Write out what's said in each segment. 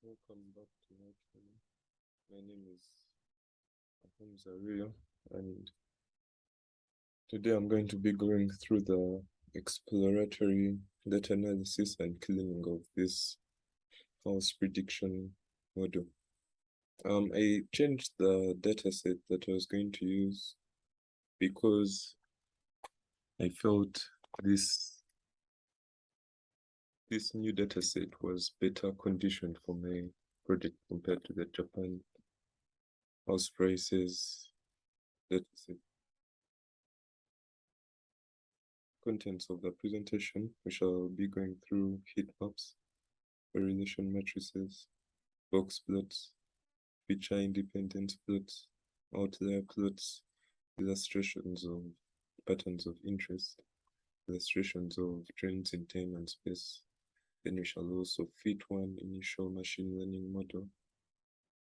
Welcome back to my channel. My name is Hamza, and today I'm going to be going through the exploratory data analysis and cleaning of this false prediction model. I changed the dataset that I was going to use because I felt this new dataset was better conditioned for my project compared to the Japan house prices dataset. Contents of the presentation, we shall be going through heat maps, correlation matrices, box plots, feature independent plots, outlier plots, illustrations of patterns of interest, illustrations of trends in time and space. Then we shall also fit one initial machine learning model,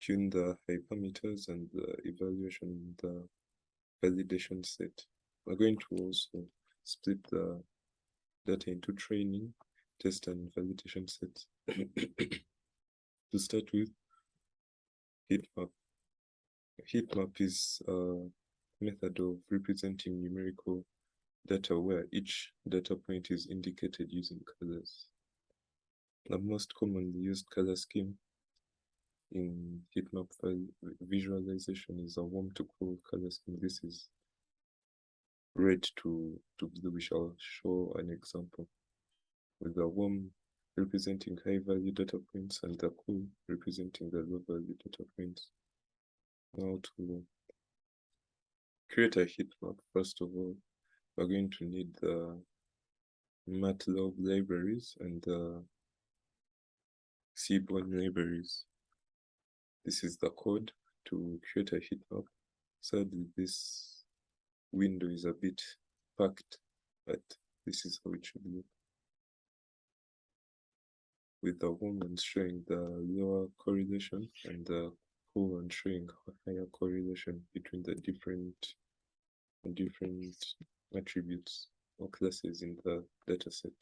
tune the hypermeters and the evaluation, the validation set. We're going to also split the data into training, test, and validation sets. To start with, heat map. Heat map is a method of representing numerical data where each data point is indicated using colors. The most commonly used color scheme in heat map visualization is a warm to cool color scheme. This is red to blue. We shall show an example with the warm representing high value data points and the cool representing the low value data points. Now to create a heat map, first of all, we're going to need the MATLAB libraries and the Seaborn libraries. This is the code to create a heat map. Sadly, this window is a bit packed, but this is how it should look. With the warm one showing the lower correlation and the cool one showing higher correlation between the different attributes or classes in the dataset.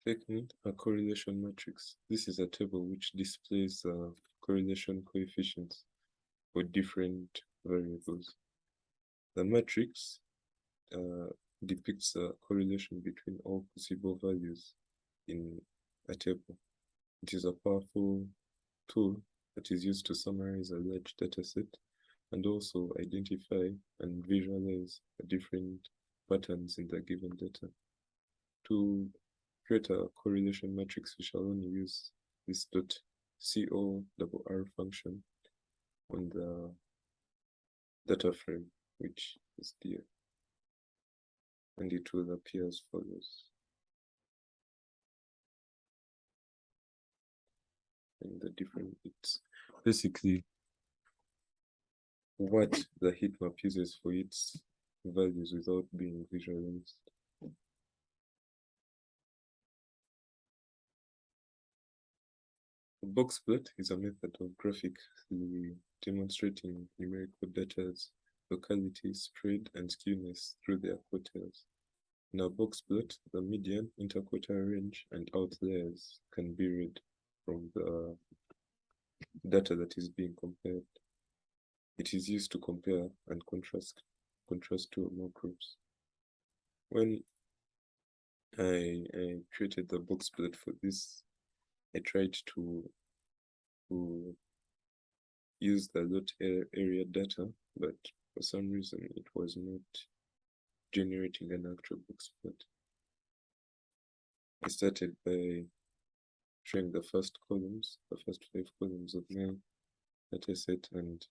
Second, a correlation matrix. This is a table which displays correlation coefficients for different variables. The matrix depicts a correlation between all possible values in a table. It is a powerful tool that is used to summarize a large dataset and also identify and visualize different patterns in the given data. To create a correlation matrix, we shall only use this .corr function on the data frame, which is there. And it will appear as follows. And the different bits. Basically, what the heat map uses for its values without being visualized. A box plot is a method of graphically demonstrating numerical data's locality, spread, and skewness through their quartiles. In a box plot, the median, interquartile range, and outliers can be read from the data that is being compared. It is used to compare and contrast two or more groups. When I created the box plot for this, I tried to use the lot area data, but for some reason it was not generating an actual box plot. I started by showing the first 5 columns of my dataset, and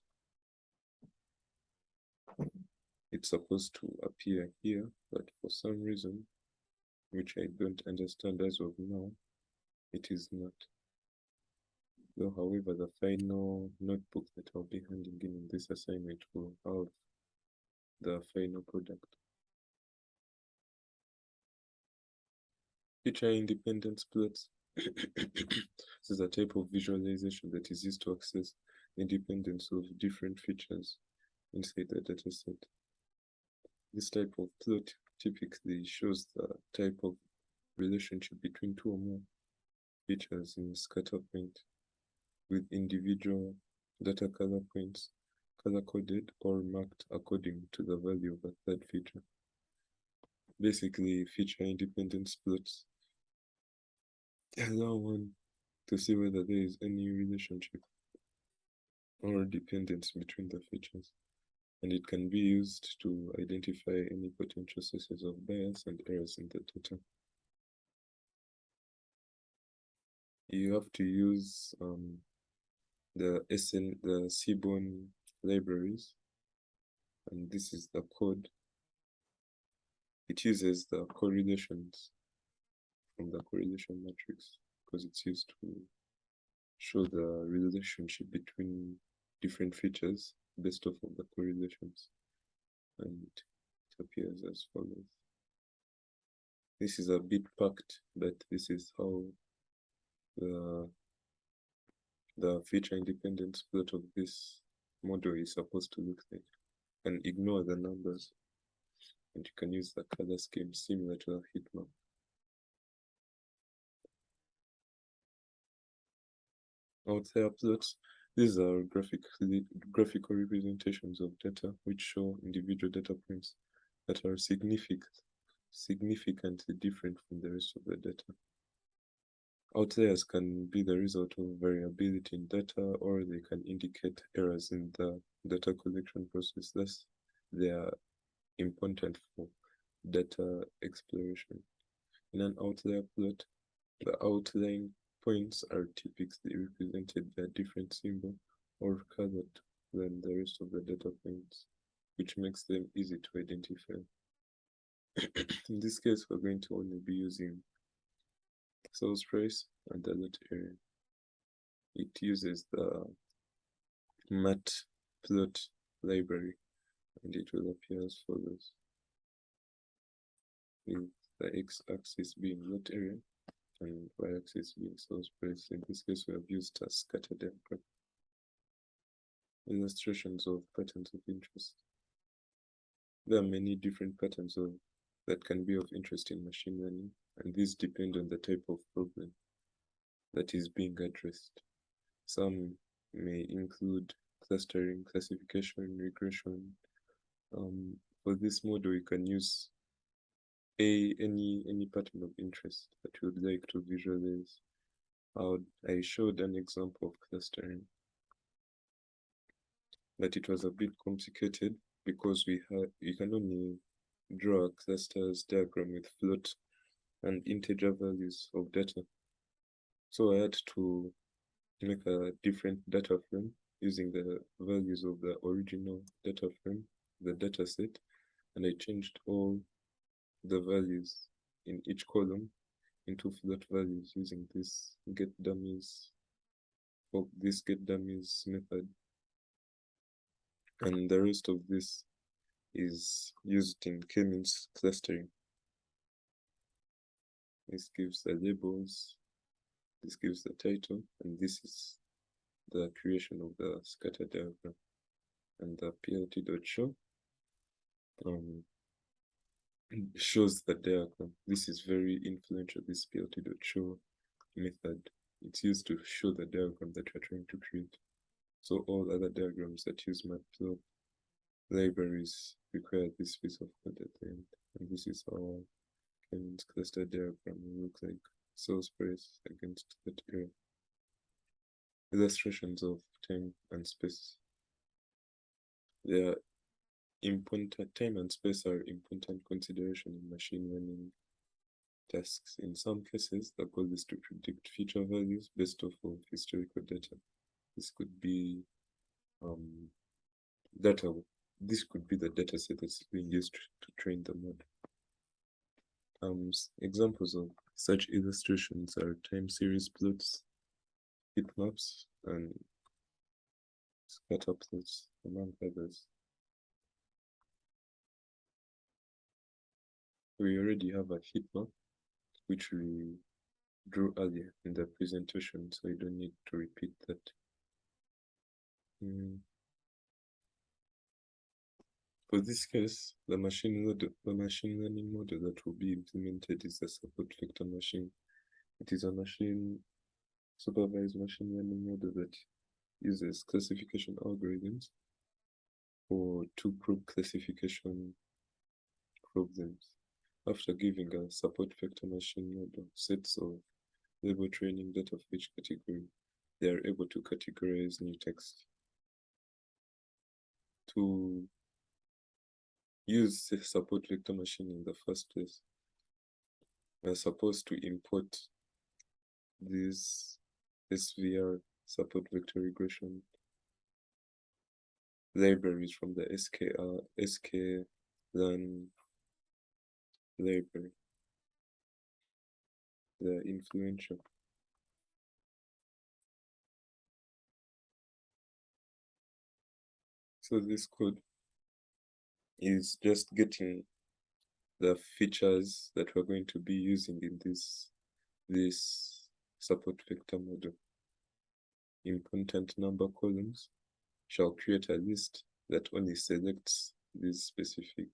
it's supposed to appear here, but for some reason, which I don't understand as of now, it is not. Though, however, the final notebook that I'll be handing in this assignment will have the final product. Feature independence plots. This is a type of visualization that is used to access independence of different features inside the dataset. This type of plot typically shows the type of relationship between two or more features in a scatter point, with individual data color points color-coded or marked according to the value of a third feature. Basically, feature-independent plots allow one to see whether there is any relationship or dependence between the features, and it can be used to identify any potential sources of bias and errors in the data. You have to use the Seaborn libraries, and this is the code. It uses the correlations from the correlation matrix because it's used to show the relationship between different features based off of the correlations, and it appears as follows. This is a bit packed, but this is how the feature independent plot of this model is supposed to look like. And ignore the numbers, and you can use the color scheme similar to a heat map. Outlier plots. These are graphical representations of data which show individual data points that are significantly different from the rest of the data. Outliers can be the result of variability in data, or they can indicate errors in the data collection process. Thus, they are important for data exploration. In an outlier plot, the outlying points are typically represented by a different symbol or colored than the rest of the data points, which makes them easy to identify. In this case, we're going to only be using sales price and the lot area. It uses the matplot library, and it will appear as follows, with the x-axis being lot area and y-axis being sales price. In this case, we have used a scatter diagram. Illustrations of patterns of interest. There are many different patterns that can be of interest in machine learning, and these depend on the type of problem that is being addressed. Some may include clustering, classification, regression. For this model, you can use any pattern of interest that you would like to visualize. I showed an example of clustering, but it was a bit complicated because you can only draw a clusters diagram with float and integer values of data. So I had to make a different data frame using the values of the original data frame, the data set, and I changed all the values in each column into float values using this getDummies method. And the rest of this is used in k-means clustering. This gives the labels, this gives the title, and this is the creation of the scatter diagram. And the plt.show shows the diagram. This is very influential, this plt.show method. It's used to show the diagram that you're trying to create. So all other diagrams that use matplot libraries require this piece of code at the end. And this is how k-means cluster diagram will look like. Sales price against that area. Illustrations of time and space. Time and space are important consideration in machine learning tasks. In some cases, the goal is to predict future values based off of historical data. This could be This could be the data set that's being used to train the model. Examples of such illustrations are time series plots, heat maps, and scatter plots, among others. We already have a heat map, which we drew earlier in the presentation, so you don't need to repeat that. For this case, the machine learning model that will be implemented is a support vector machine. It is a supervised machine learning model that uses classification algorithms for two-group classification problems. After giving a support vector machine model sets of label training data for each category, they are able to categorize new text. To use the support vector machine in the first place, we are supposed to import these SVR support vector regression libraries from the sklearn library, the influential. So this code is just getting the features that we're going to be using in this support vector model. Important number columns shall create a list that only selects these specific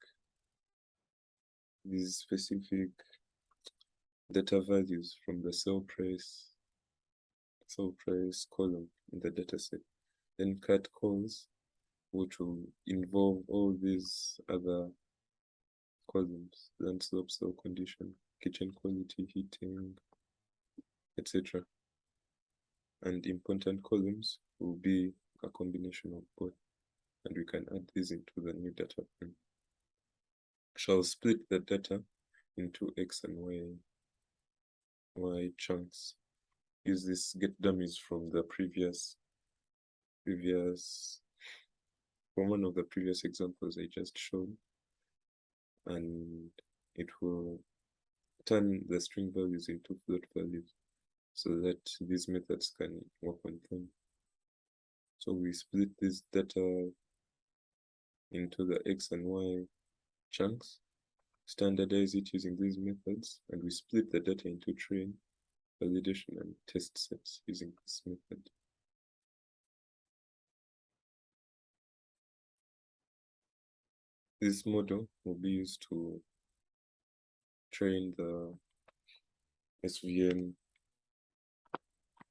data values from the sell price column in the dataset. Then cat calls, which will involve all these other columns: land slope, cell condition, kitchen quality, heating, etc. And important columns will be a combination of both, and we can add these into the new data frame. Shall split the data into X and Y chunks. Use this get dummies from the from one of the previous examples I just showed, and it will turn the string values into float values so that these methods can work on them. So we split this data into the X and Y chunks, standardize it using these methods, and we split the data into train, validation, and test sets using this method. This model will be used to train the SVM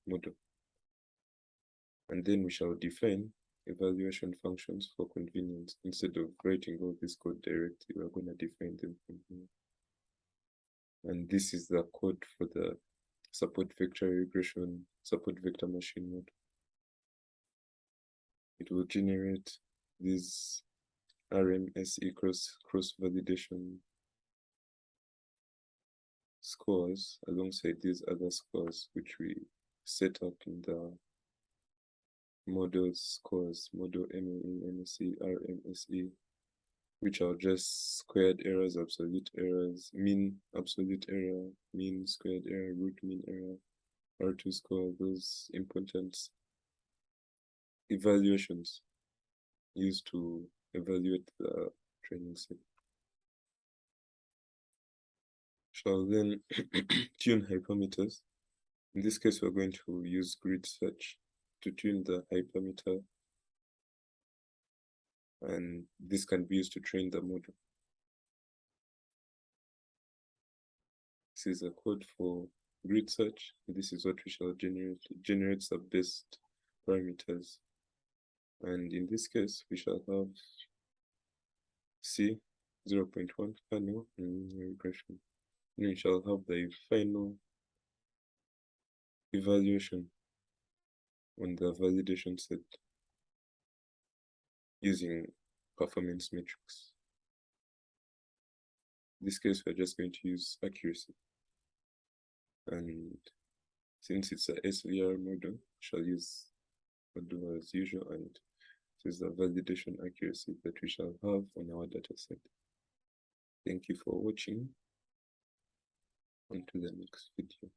model. And then we shall define evaluation functions for convenience. Instead of writing all this code directly, we're going to define them from here. And this is the code for the support vector machine model. It will generate these RMSE cross validation scores alongside these other scores which we set up in the model scores, model MAE, MSE, RMSE, which are just squared errors, absolute errors, mean absolute error, mean squared error, root mean error, R2 score, those important evaluations used to evaluate the training set. Shall then tune hypermeters. In this case, we're going to use grid search to tune the hypermeter, and this can be used to train the model. This is a code for grid search. This is what we shall generate. It generates the best parameters. And in this case, we shall have C 0.1 final regression. And we shall have the final evaluation on the validation set using performance metrics. In this case, we're just going to use accuracy. And since it's a SVR model, we shall use model as usual, and this is the validation accuracy that we shall have on our data set. Thank you for watching. On to the next video.